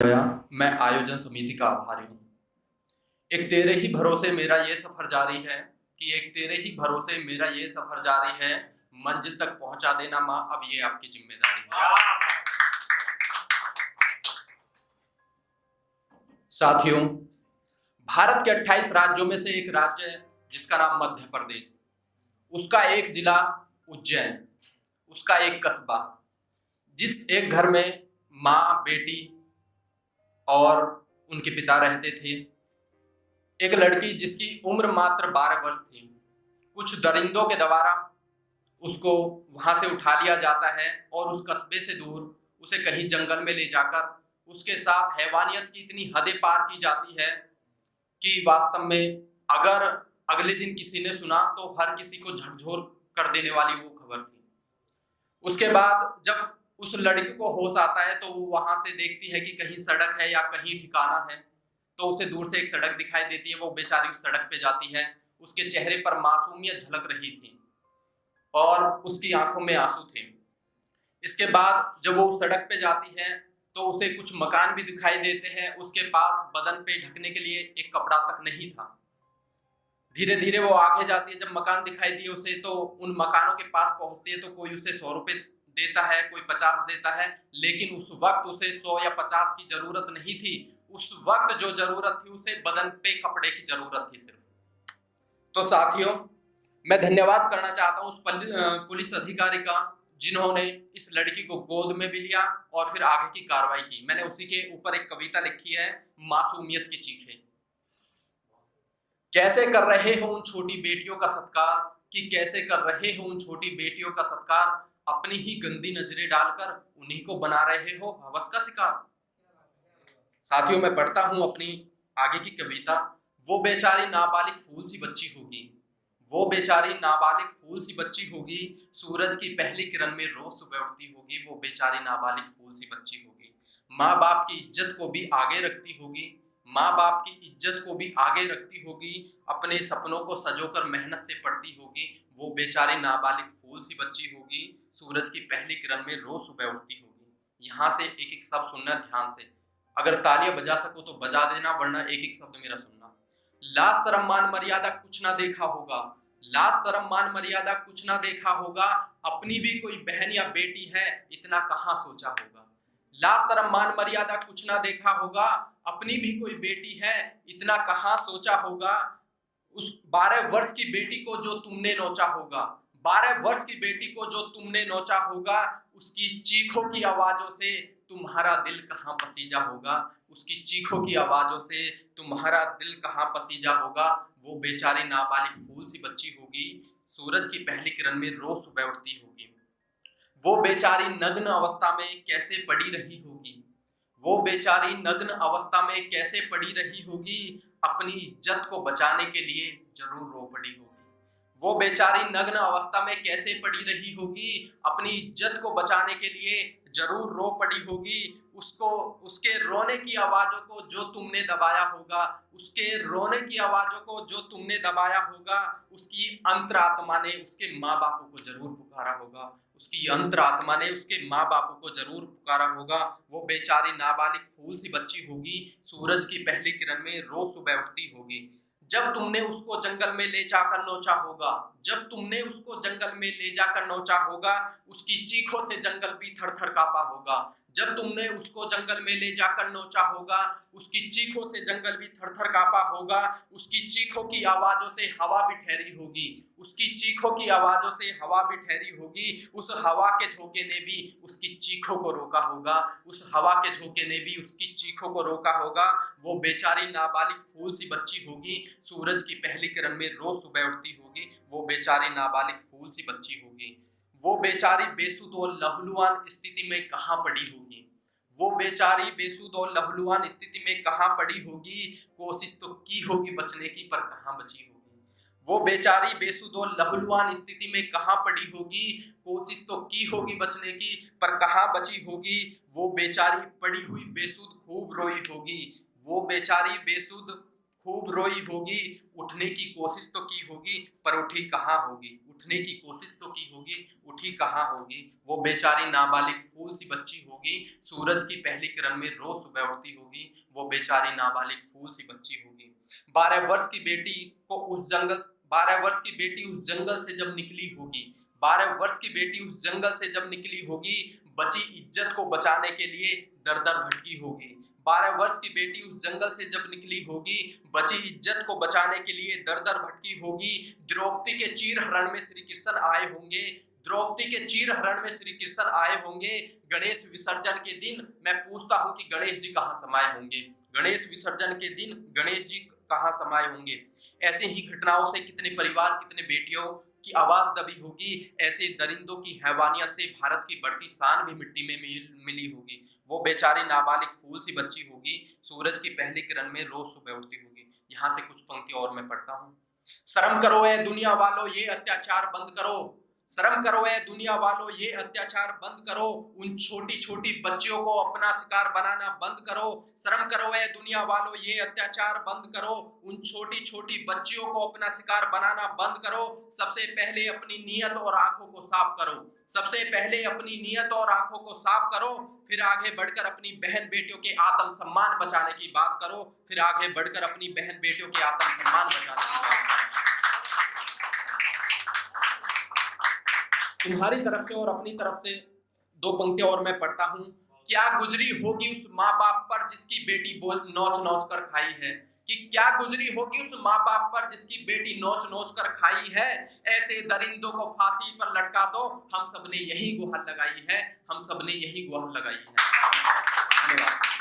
गया। मैं आयोजन समिति का आभारी हूँ। एक तेरे ही भरोसे मेरा ये सफर जारी है कि एक तेरे ही भरोसे मेरा ये सफर जारी है, मंजिल तक पहुंचा देना माँ अब ये आपकी जिम्मेदारी है। साथियों, भारत के 28 राज्यों में से एक राज्य है जिसका नाम मध्य प्रदेश। उसका एक जिला उज्जैन, उसका एक कस्बा, जिस एक घर में माँ, बेटी और उनके पिता रहते थे। एक लड़की जिसकी उम्र मात्र 12 वर्ष थी। कुछ दरिंदों के द्वारा उसको वहां से उठा लिया जाता है और उस कस्बे से दूर उसे कहीं जंगल में ले जाकर उसके साथ हैवानियत की इतनी हदें पार की जाती है कि वास्तव में अगर अगले दिन किसी ने सुना तो हर किसी को झकझोर कर देने वाली वो खबर थी। उसके बाद जब उस लड़की को होश आता है तो वो वहां से देखती है कि कहीं सड़क है या कहीं ठिकाना है, तो उसे दूर से एक सड़क दिखाई देती है। वो बेचारी उस सड़क पे जाती है। उसके चेहरे पर मासूमियत झलक रही थी और उसकी आंखों में आंसू थे। इसके बाद जब वो उस सड़क पे जाती है तो उसे कुछ मकान भी दिखाई देते हैं। उसके पास बदन पे ढकने के लिए एक कपड़ा तक नहीं था। धीरे धीरे वो आगे जाती है। जब मकान दिखाई दिए उसे तो उन मकानों के पास पहुंचती है तो कोई उसे 100 रुपए देता है, कोई 50 देता है, लेकिन उस वक्त उसे 100 या 50 की जरूरत नहीं थी। उस वक्त जो जरूरत थी उसे बदन पे कपड़े की जरूरत थी सिर्फ। तो साथियों, मैं धन्यवाद करना चाहता हूँ उस पुलिस अधिकारी का जिन्होंने इस लड़की को गोद में भी लिया और फिर आगे की कार्रवाई की। मैंने उसी के ऊपर एक कविता लिखी है, मासूमियत की चीखें। कैसे कर रहे हो उन छोटी बेटियों का सत्कार, कि कैसे कर रहे हो उन छोटी बेटियों का सत्कार, अपनी ही गंदी नजरें डालकर उन्हीं को बना रहे हो हवस का शिकार। साथियों, मैं पढ़ता हूं अपनी आगे की कविता। वो बेचारी नाबालिग फूल सी बच्ची होगी, वो बेचारी नाबालिग फूल सी बच्ची होगी, सूरज की पहली किरण में रोज सुबह उठती होगी। वो बेचारी नाबालिग फूल सी बच्ची होगी, माँ बाप की इज्जत को भी आगे रखती होगी, माँ बाप की इज्जत को भी आगे रखती होगी, अपने सपनों को सजोकर मेहनत से पढ़ती होगी। वो बेचारी नाबालिग फूल सी बच्ची होगी, सूरज की पहली किरण में रोज सुबह उठती होगी। यहाँ से एक एक शब्द सुनना ध्यान से। अगर तालियां बजा सको तो बजा देना, वरना एक एक शब्द मेरा सुनना। लाज शर्म मान मर्यादा कुछ ना देखा होगा, लाज शर्म मान मर्यादा कुछ ना देखा होगा, अपनी भी कोई बहन या बेटी है इतना कहाँ सोचा होगा। लाज शर्म मान मर्यादा कुछ ना देखा होगा, अपनी भी कोई बेटी है इतना कहाँ सोचा होगा। उस 12 वर्ष की बेटी को जो तुमने नोचा होगा, 12 वर्ष की बेटी को जो तुमने नोचा होगा, उसकी चीखों की आवाजों से तुम्हारा दिल कहाँ पसीजा होगा, उसकी चीखों की आवाजों से तुम्हारा दिल कहाँ पसीजा होगा। वो बेचारी नाबालिग फूल सी बच्ची होगी, सूरज की पहली किरण में रोज सुबह उठती होगी। वो बेचारी नग्न अवस्था में कैसे पड़ी रही होगी, वो बेचारी नग्न अवस्था में कैसे पड़ी रही होगी, अपनी इज्जत को बचाने के लिए जरूर रो पड़ी होगी। वो बेचारी नग्न अवस्था में कैसे पड़ी रही होगी, अपनी इज्जत को बचाने के लिए जरूर रो पड़ी होगी। उसको उसके रोने की आवाजों को जो तुमने दबाया होगा, उसके रोने की आवाजों को जो तुमने दबाया होगा, उसकी अंतरात्मा ने उसके माँ बापों को जरूर पुकारा होगा, उसकी अंतरात्मा ने उसके माँ बापों को जरूर पुकारा होगा। वो बेचारी नाबालिग फूल सी बच्ची होगी, सूरज की पहली किरण में रोज सुबह उठती होगी। जब तुमने उसको जंगल में ले जाकर नोचा होगा, जब तुमने उसको जंगल में ले जाकर नोचा होगा, उसकी चीखों से जंगल भी थर थर कांपा होगा। जब तुमने उसको जंगल में ले जाकर नोचा होगा, उसकी चीखों से जंगल भी थर थर कांपा होगा, उसकी चीखों की आवाजों से हवा भी ठहरी होगी, उसकी चीखों की आवाजों से हवा भी ठहरी होगी। उस हवा के झोंके ने भी उसकी चीखों को रोका होगा, उस हवा के झोंके ने भी उसकी चीखों को रोका होगा। वो बेचारी नाबालिग फूल सी बच्ची होगी, सूरज की पहली किरण में रोज सुबह उठती होगी। वो बेचारी नाबालिग फूल सी बच्ची होगी। वो बेचारी बेसुध और लहूलुहान स्थिति में कहाँ पड़ी होगी, वो बेचारी बेसुध और लहूलुहान स्थिति में कहाँ पड़ी होगी, कोशिश तो की होगी बचने की पर कहाँ बची होगी। वो बेचारी बेसुध और लहूलुहान स्थिति में कहाँ पड़ी होगी, कोशिश तो की होगी बचने की पर कहाँ बची होगी। वो बेचारी पड़ी हुई बेसुध खूब रोई होगी, वो बेचारी बेसुध खूब रोई होगी, उठने की कोशिश तो की होगी, पर उठी कहाँ होगी। उठने की कोशिश तो की होगी, उठी कहाँ होगी। वो बेचारी नाबालिग फूल सी बच्ची होगी, सूरज की पहली किरण में रोज सुबह उठती होगी। वो बेचारी नाबालिग फूल सी बच्ची होगी। 12 वर्ष की बेटी को उस जंगल 12 वर्ष की बेटी उस जंगल से जब निकली होगी, 12 वर्ष की बेटी उस जंगल से जब निकली होगी, बची इज्जत को बचाने के लिए दर दर भटकी होगी। 12 वर्ष की बेटी उस जंगल से जब निकली होगी, बची इज्जत को बचाने के लिए दर दर भटकी होगी। द्रौपदी के चीर हरण में श्री कृष्ण आए होंगे, द्रौपदी के चीर हरण में श्री कृष्ण आए होंगे। गणेश विसर्जन के दिन मैं पूछता हूं कि गणेश जी कहाँ समाये होंगे। गणेश विसर्जन के दिन गणेश जी कहाँ समाये होंगे। ऐसे ही घटनाओं से कितने परिवार, कितने बेटियों की आवाज दबी होगी। ऐसे दरिंदों की हैवानियत से भारत की बढ़ती शान भी मिट्टी में मिली होगी। वो बेचारी नाबालिग फूल सी बच्ची होगी, सूरज की पहली किरण में रोज सुबह उठती होगी। यहाँ से कुछ पंक्ति और मैं पढ़ता हूँ। शर्म करो ए दुनिया वालों, ये अत्याचार बंद करो। शर्म करो ए दुनिया वालों, ये अत्याचार बंद करो। उन छोटी छोटी बच्चियों को अपना शिकार बनाना बंद करो। शर्म करो ए दुनिया वालों, ये अत्याचार बंद करो। उन छोटी छोटी बच्चियों को अपना शिकार बनाना बंद करो। सबसे पहले अपनी नीयत और आंखों को साफ करो। सबसे पहले अपनी नीयत और आंखों को साफ करो, फिर आगे बढ़कर अपनी बहन बेटियों के आत्म सम्मान बचाने की बात करो। फिर आगे बढ़कर अपनी बहन बेटियों के आत्म सम्मान बचाने की बात करो। तुम्हारी तरफ से और अपनी तरफ से दो पंक्तियां और मैं पढ़ता हूं। क्या गुजरी होगी उस माँ बाप पर जिसकी बेटी बोल नोच नोच कर खाई है। कि क्या गुजरी होगी उस माँ बाप पर जिसकी बेटी नोच नोच कर खाई है। ऐसे दरिंदों को फांसी पर लटका दो, हम सबने यही गुहार लगाई है। हम सबने यही गुहार लगाई है। धन्यवाद।